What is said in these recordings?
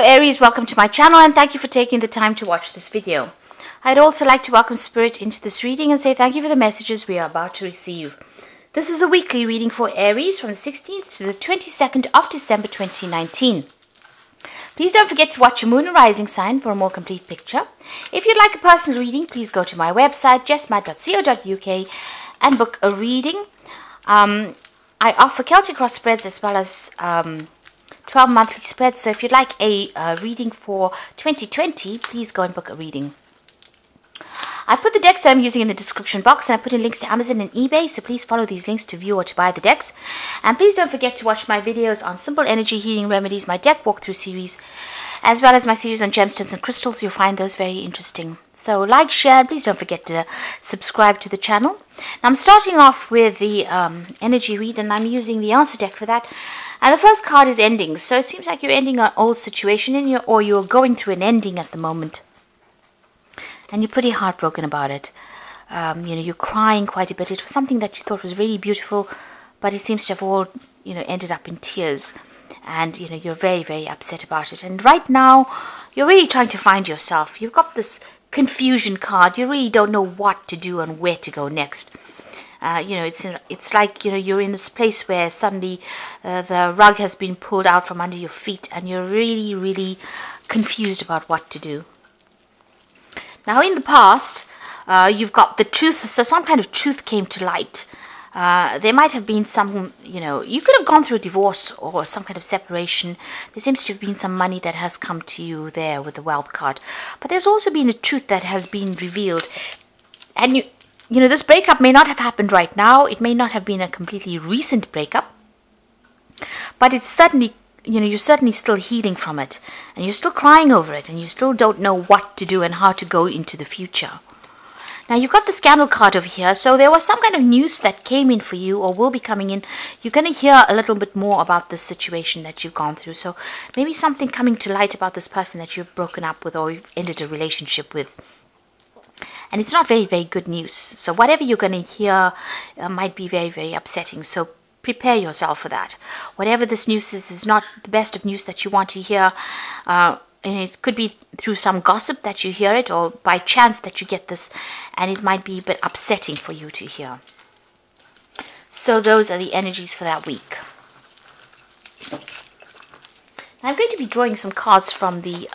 Aries, welcome to my channel and thank you for taking the time to watch this video. I'd also like to welcome Spirit into this reading and say thank you for the messages we are about to receive. This is a weekly reading for Aries from the 16th to the 22nd of December 2019. Please don't forget to watch your moon and rising sign for a more complete picture. If you'd like a personal reading, please go to my website jessmat.co.uk and book a reading. I offer Celtic cross spreads as well as 12 monthly spreads, so if you'd like a reading for 2020, please go and book a reading. I've put the decks that I'm using in the description box, and I put in links to Amazon and eBay, so please follow these links to view or to buy the decks. And please don't forget to watch my videos on simple energy healing remedies, my deck walkthrough series, as well as my series on gemstones and crystals. You'll find those very interesting. So like, share, and please don't forget to subscribe to the channel. Now I'm starting off with the energy read, and I'm using the answer deck for that. And the first card is endings. So it seems like you're ending an old situation or you're going through an ending at the moment. And you're pretty heartbroken about it. You're crying quite a bit. It was something that you thought was really beautiful, but it seems to have all, ended up in tears. And, you're very, very upset about it. And right now, you're really trying to find yourself. You've got this confusion card. You really don't know what to do and where to go next. It's like, you're in this place where suddenly the rug has been pulled out from under your feet and you're really, really confused about what to do. Now, in the past, you've got the truth. So some kind of truth came to light. There might have been some, you could have gone through a divorce or some kind of separation. There seems to have been some money that has come to you there with the wealth card. But there's also been a truth that has been revealed. And this breakup may not have happened right now. It may not have been a completely recent breakup. But it's certainly, you're certainly still healing from it. And you're still crying over it. And you still don't know what to do and how to go into the future. Now, you've got the scandal card over here. So there was some kind of news that came in for you or will be coming in. You're going to hear a little bit more about this situation that you've gone through. So maybe something coming to light about this person that you've broken up with or you've ended a relationship with. And it's not very, very good news. So whatever you're going to hear might be very, very upsetting. So prepare yourself for that. Whatever this news is not the best of news that you want to hear. And it could be through some gossip that you hear it or by chance that you get this. And it might be a bit upsetting for you to hear. So those are the energies for that week. I'm going to be drawing some cards from the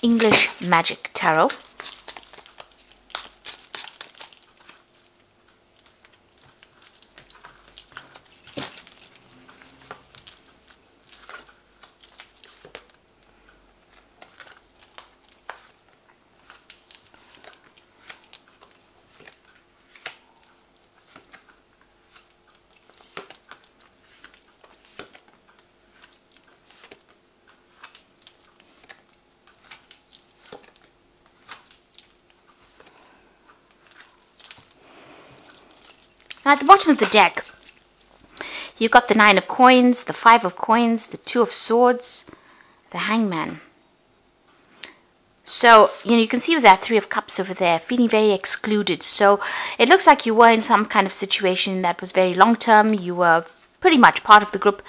English Magic Tarot. Now at the bottom of the deck, you've got the 9 of coins, the 5 of coins, the 2 of swords, the hangman. So, you can see with that 3 of cups over there, feeling very excluded. So it looks like you were in some kind of situation that was very long term. You were pretty much part of the group,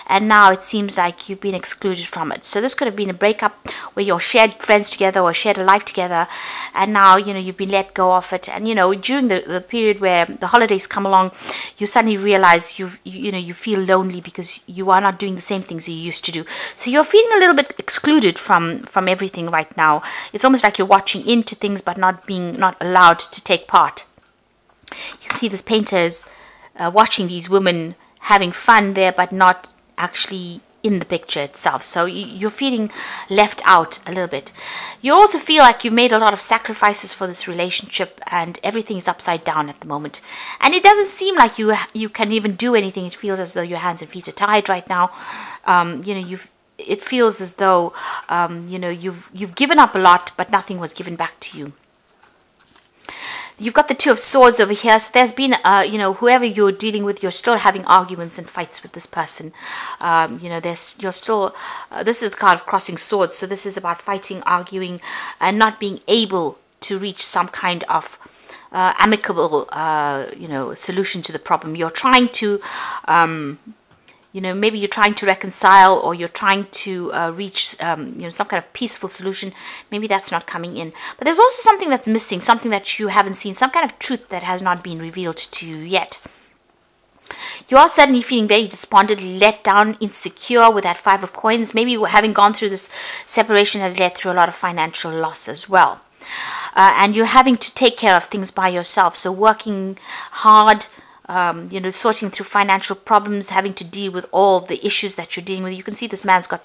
and now it seems like you've been excluded from it. So this could have been a breakup where you shared friends together or shared a life together, and now you've been let go of it. And during the period where the holidays come along, you suddenly realize you feel lonely because you are not doing the same things you used to do. So you're feeling a little bit excluded from everything right now. It's almost like you're watching into things but not allowed to take part. You can see this painter is watching these women having fun there, but not actually in the picture itself. So you're feeling left out a little bit. You also feel like you've made a lot of sacrifices for this relationship and everything is upside down at the moment. And it doesn't seem like you can even do anything. It feels as though your hands and feet are tied right now. It feels as though you've given up a lot, but nothing was given back to you. You've got the 2 of swords over here. So there's been, whoever you're dealing with, you're still having arguments and fights with this person. You're still, this is the card of crossing swords. So this is about fighting, arguing, and not being able to reach some kind of amicable, solution to the problem. You're trying to maybe you're trying to reconcile, or you're trying to reach, some kind of peaceful solution. Maybe that's not coming in. But there's also something that's missing, something that you haven't seen, some kind of truth that has not been revealed to you yet. You are suddenly feeling very despondent, let down, insecure with that Five of Coins. Maybe having gone through this separation has led through a lot of financial loss as well. And you're having to take care of things by yourself. So working hard, sorting through financial problems, having to deal with all the issues that you're dealing with. You can see this man's got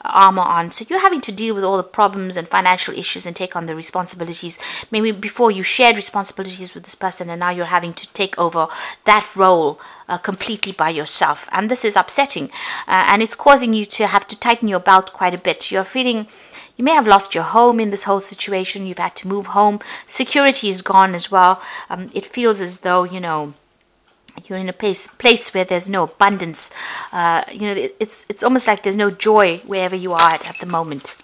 armor on. So you're having to deal with all the problems and financial issues and take on the responsibilities. Maybe before you shared responsibilities with this person, and now you're having to take over that role completely by yourself. And this is upsetting. And it's causing you to have to tighten your belt quite a bit. You're feeling... You may have lost your home in this whole situation. You've had to move home. Security is gone as well. It feels as though, you're in a place where there's no abundance. It's almost like there's no joy wherever you are at the moment.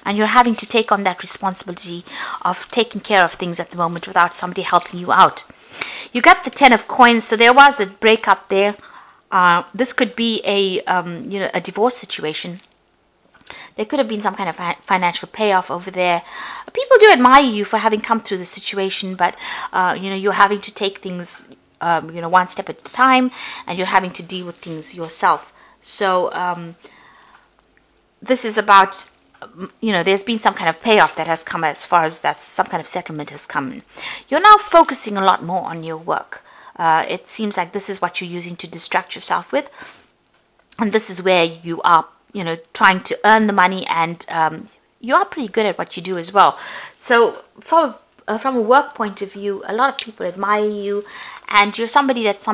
And you're having to take on that responsibility of taking care of things at the moment without somebody helping you out. You got the 10 of Coins, so there was a breakup there. This could be a divorce situation. There could have been some kind of financial payoff over there. People do admire you for having come through the situation, but you're having to take things one step at a time, and you're having to deal with things yourself. So this is about, there's been some kind of payoff that has come, as far as that some kind of settlement has come. You're now focusing a lot more on your work. It seems like this is what you're using to distract yourself with, and this is where you are trying to earn the money, and you are pretty good at what you do as well. So from a work point of view, a lot of people admire you, and you're somebody that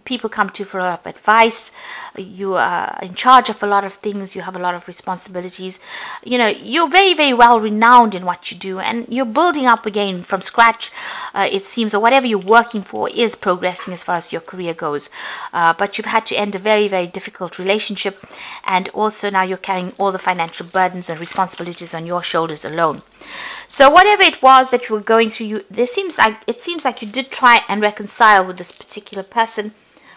people come to for a lot of advice. You are in charge of a lot of things. You have a lot of responsibilities. You're very, very well renowned in what you do, and you're building up again from scratch. It seems, or whatever you're working for is progressing as far as your career goes. But you've had to end a very, very difficult relationship, and also now you're carrying all the financial burdens and responsibilities on your shoulders alone. So whatever it was that you were going through, it seems like you did try and reconcile with this particular person,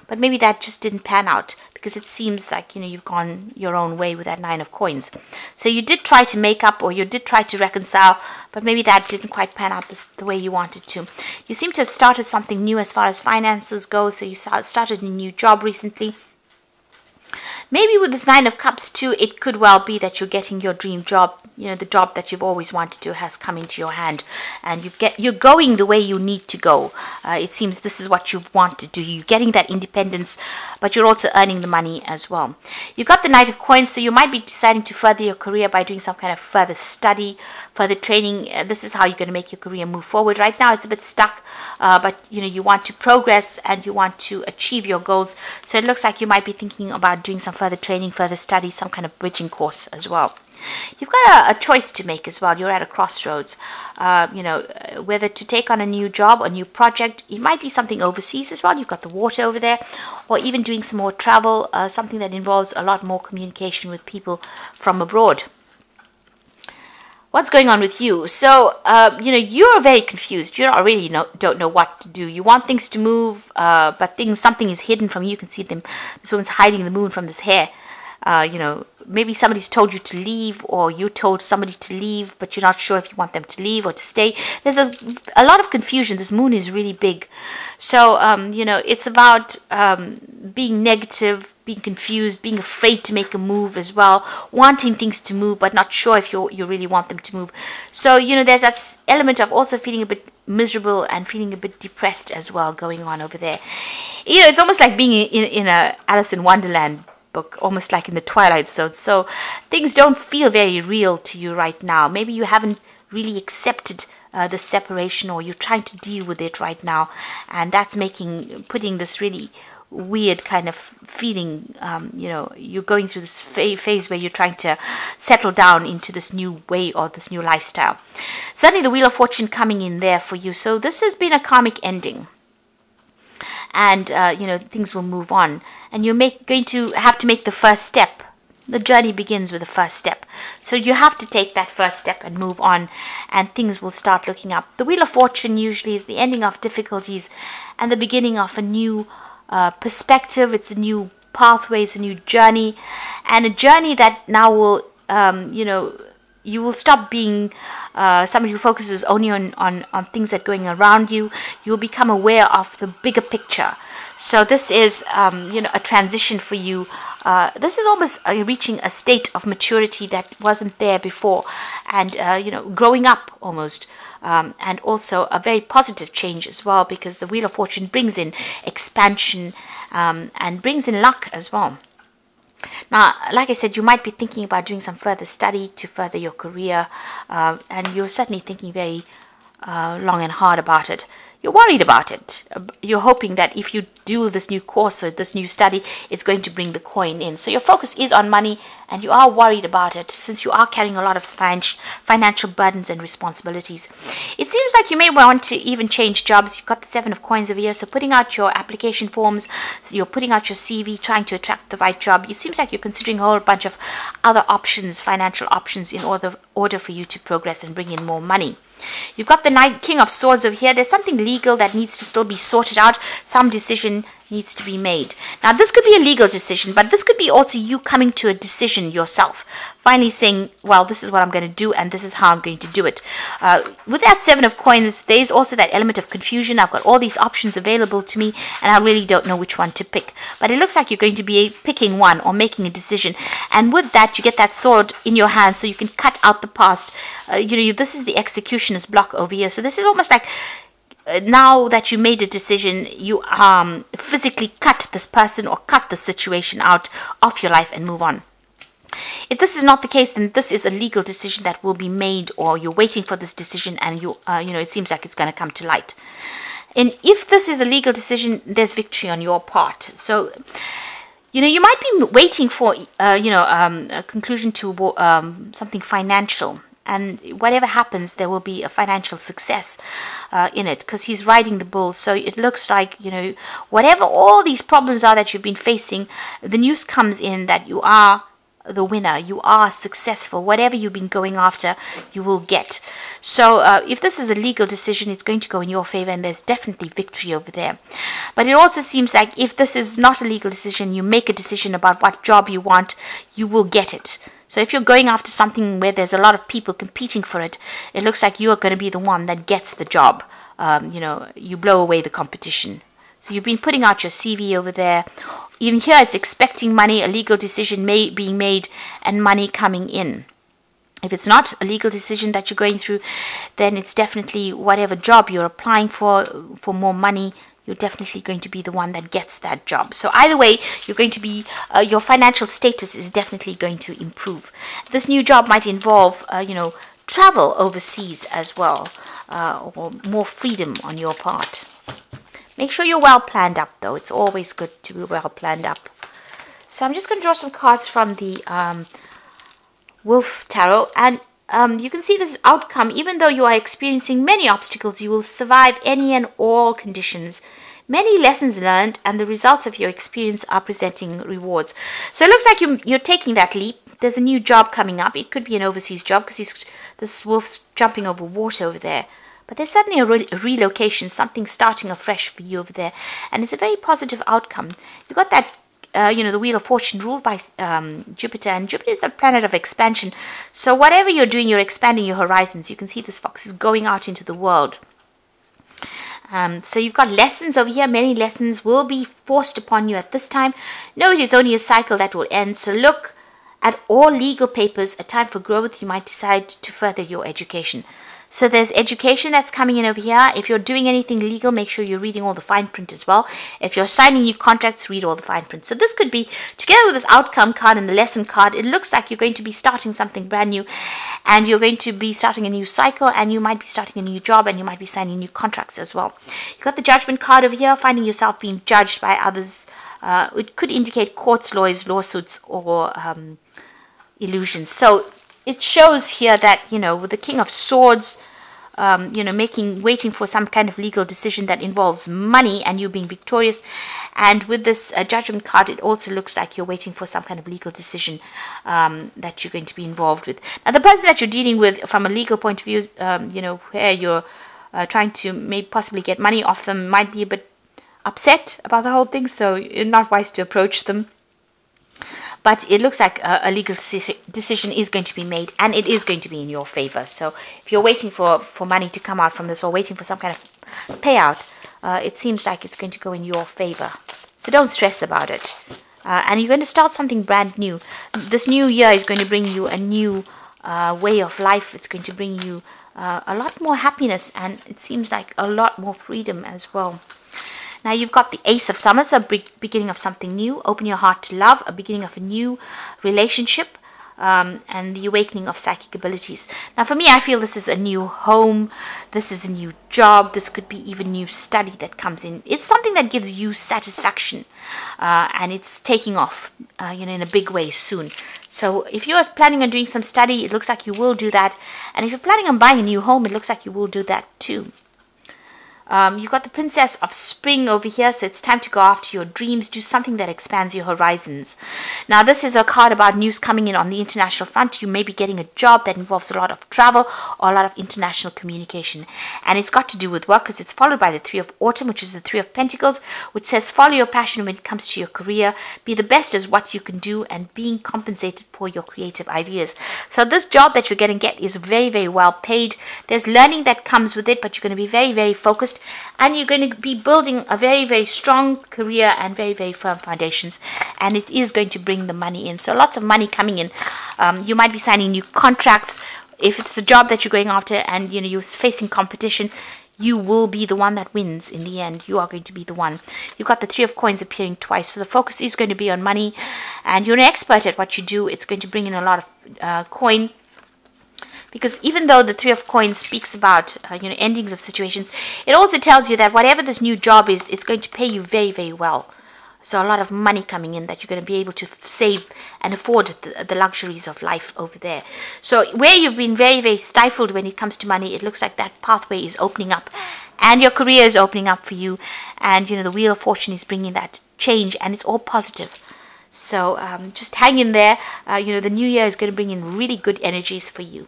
but maybe that just didn't pan out, because it seems like you've gone your own way with that 9 of Coins. So you did try to make up, or you did try to reconcile, but maybe that didn't quite pan out the way you wanted to. You seem to have started something new as far as finances go. So you started a new job recently. Maybe with this 9 of Cups too, it could well be that you're getting your dream job. The job that you've always wanted to has come into your hand, and you're going the way you need to go. It seems this is what you want to do. You're getting that independence, but you're also earning the money as well. You got the Knight of Coins, so you might be deciding to further your career by doing some kind of further study, further training. This is how you're going to make your career move forward. Right now it's a bit stuck, but you want to progress and you want to achieve your goals. So it looks like you might be thinking about doing some further training, further study, some kind of bridging course as well. You've got a choice to make as well. You're at a crossroads, whether to take on a new job or new project. It might be something overseas as well. You've got the water over there, or even doing some more travel, something that involves a lot more communication with people from abroad. What's going on with you? So, you're very confused. You don't know what to do. You want things to move, but something is hidden from you. You can see them. This woman's hiding the moon from this hair. Maybe somebody's told you to leave, or you told somebody to leave, but you're not sure if you want them to leave or to stay. There's a lot of confusion. This moon is really big. So, it's about being negative, being confused, being afraid to make a move as well, wanting things to move, but not sure if you really want them to move. So, there's that element of also feeling a bit miserable and feeling a bit depressed as well going on over there. It's almost like being in a Alice in Wonderland book, almost like in the Twilight Zone. So things don't feel very real to you right now. Maybe you haven't really accepted the separation, or you're trying to deal with it right now, and that's putting this really weird kind of feeling. You're going through this phase where you're trying to settle down into this new way or this new lifestyle. Suddenly the Wheel of Fortune coming in there for you. So this has been a karmic ending, and things will move on, and you're going to have to make the first step. The journey begins with the first step, so you have to take that first step and move on, and things will start looking up. The Wheel of Fortune usually is the ending of difficulties and the beginning of a new perspective. It's a new pathways, a new journey, and a journey that now will, you will stop being somebody who focuses only on things that are going around you. You'll become aware of the bigger picture. So this is, a transition for you. This is almost reaching a state of maturity that wasn't there before, and growing up almost. And also a very positive change as well, because the Wheel of Fortune brings in expansion and brings in luck as well. Now, like I said, you might be thinking about doing some further study to further your career, and you're certainly thinking very long and hard about it. You're worried about it. You're hoping that if you do this new course or this new study, it's going to bring the coin in. So your focus is on money, and you are worried about it since you are carrying a lot of financial burdens and responsibilities. It seems like you may want to even change jobs. You've got the 7 of coins over here, so putting out your application forms, you're putting out your CV, trying to attract the right job. It seems like you're considering a whole bunch of other options, financial options, in order for you to progress and bring in more money. You've got the King of Swords over here. There's something legal that needs to still be sorted out. Some decision needs to be made. Now, this could be a legal decision, but this could be also you coming to a decision yourself. Finally saying, well, this is what I'm going to do, and this is how I'm going to do it. With that 7 of coins, there's also that element of confusion. I've got all these options available to me, and I really don't know which one to pick. But it looks like you're going to be picking one or making a decision. And with that, you get that sword in your hand so you can cut out the past. This is the executioner's block over here. So this is almost like now that you made a decision, you physically cut this person or cut the situation out of your life and move on. If this is not the case, then this is a legal decision that will be made, or you're waiting for this decision, and it seems like it's going to come to light. And if this is a legal decision, there's victory on your part. So, you might be waiting for, a conclusion to something financial. And whatever happens, there will be a financial success in it, because he's riding the bull. So it looks like, whatever all these problems are that you've been facing, the news comes in that you are the winner, you are successful. Whatever you've been going after, you will get. So if this is a legal decision, it's going to go in your favor, and there's definitely victory over there. But it also seems like if this is not a legal decision, you make a decision about what job you want, you will get it. So if you're going after something where there's a lot of people competing for it, it looks like you are going to be the one that gets the job. You blow away the competition. So you've been putting out your CV over there. Even here, it's expecting money, a legal decision being made, and money coming in. If it's not a legal decision that you're going through, then it's definitely whatever job you're applying for more money, you're definitely going to be the one that gets that job. So either way, you're going to be, your financial status is definitely going to improve. This new job might involve, travel overseas as well, or more freedom on your part. Make sure you're well planned up, though. It's always good to be well planned up. So I'm just going to draw some cards from the Wolf Tarot, and you can see this outcome. Even though you are experiencing many obstacles, you will survive any and all conditions. Many lessons learned, and the results of your experience are presenting rewards. So it looks like you're taking that leap. There's a new job coming up. It could be an overseas job, because this wolf's jumping over water over there. But there's certainly a relocation, something starting afresh for you over there. And it's a very positive outcome. You've got that, the Wheel of Fortune ruled by Jupiter. And Jupiter is the planet of expansion. So whatever you're doing, you're expanding your horizons. You can see this fox is going out into the world. So you've got lessons over here. Many lessons will be forced upon you at this time. No, it is only a cycle that will end. So look at all legal papers. A time for growth. You might decide to further your education. So there's education that's coming in over here. If you're doing anything legal, make sure you're reading all the fine print as well. If you're signing new contracts, read all the fine print. So this could be, together with this outcome card and the lesson card, it looks like you're going to be starting something brand new, and you're going to be starting a new cycle, and you might be starting a new job, and you might be signing new contracts as well. You've got the judgment card over here, finding yourself being judged by others. It could indicate courts, lawyers, lawsuits, or illusions. So it shows here that, with the King of Swords, waiting for some kind of legal decision that involves money and you being victorious. And with this judgment card, it also looks like you're waiting for some kind of legal decision that you're going to be involved with. Now, the person that you're dealing with from a legal point of view, where you're trying to maybe possibly get money off them, might be a bit upset about the whole thing, so it's not wise to approach them. but it looks like a legal decision is going to be made, and it is going to be in your favor. So if you're waiting for money to come out from this, or waiting for some kind of payout, it seems like it's going to go in your favor. So don't stress about it. And you're going to start something brand new. This new year is going to bring you a new way of life. It's going to bring you a lot more happiness, and it seems like a lot more freedom as well. Now you've got the Ace of Summer, so beginning of something new. Open your heart to love, a beginning of a new relationship, and the awakening of psychic abilities. Now for me, I feel this is a new home, this is a new job, this could be even new study that comes in. It's something that gives you satisfaction, and it's taking off, in a big way soon. So if you're planning on doing some study, it looks like you will do that. And if you're planning on buying a new home, it looks like you will do that too. You've got the Princess of Spring over here, so it's time to go after your dreams, do something that expands your horizons. Now this is a card about news coming in on the international front. You may be getting a job that involves a lot of travel or a lot of international communication, and it's got to do with work, because it's followed by the Three of Autumn, which is the Three of Pentacles, which says follow your passion when it comes to your career, be the best as what you can do, and being compensated for your creative ideas. So this job that you're going to get is very, very well paid. There's learning that comes with it, but you're going to be very, very focused, and you're going to be building a very, very strong career and very, very firm foundations, and it is going to bring the money in. So lots of money coming in. You might be signing new contracts. If it's a job that you're going after and you're facing competition, you will be the one that wins in the end. You are going to be the one. You've got the Three of Coins appearing twice, so the focus is going to be on money, and you're an expert at what you do. It's going to bring in a lot of coin. Because even though the Three of Coins speaks about endings of situations, it also tells you that whatever this new job is, it's going to pay you very, very well. So a lot of money coming in that you're going to be able to save and afford the luxuries of life over there. So where you've been very, very stifled when it comes to money, it looks like that pathway is opening up, and your career is opening up for you. And the Wheel of Fortune is bringing that change, and it's all positive. So just hang in there. The new year is going to bring in really good energies for you.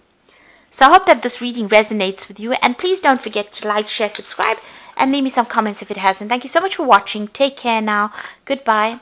So I hope that this reading resonates with you, and please don't forget to like, share, subscribe, and leave me some comments if it hasn't. Thank you so much for watching. Take care now. Goodbye.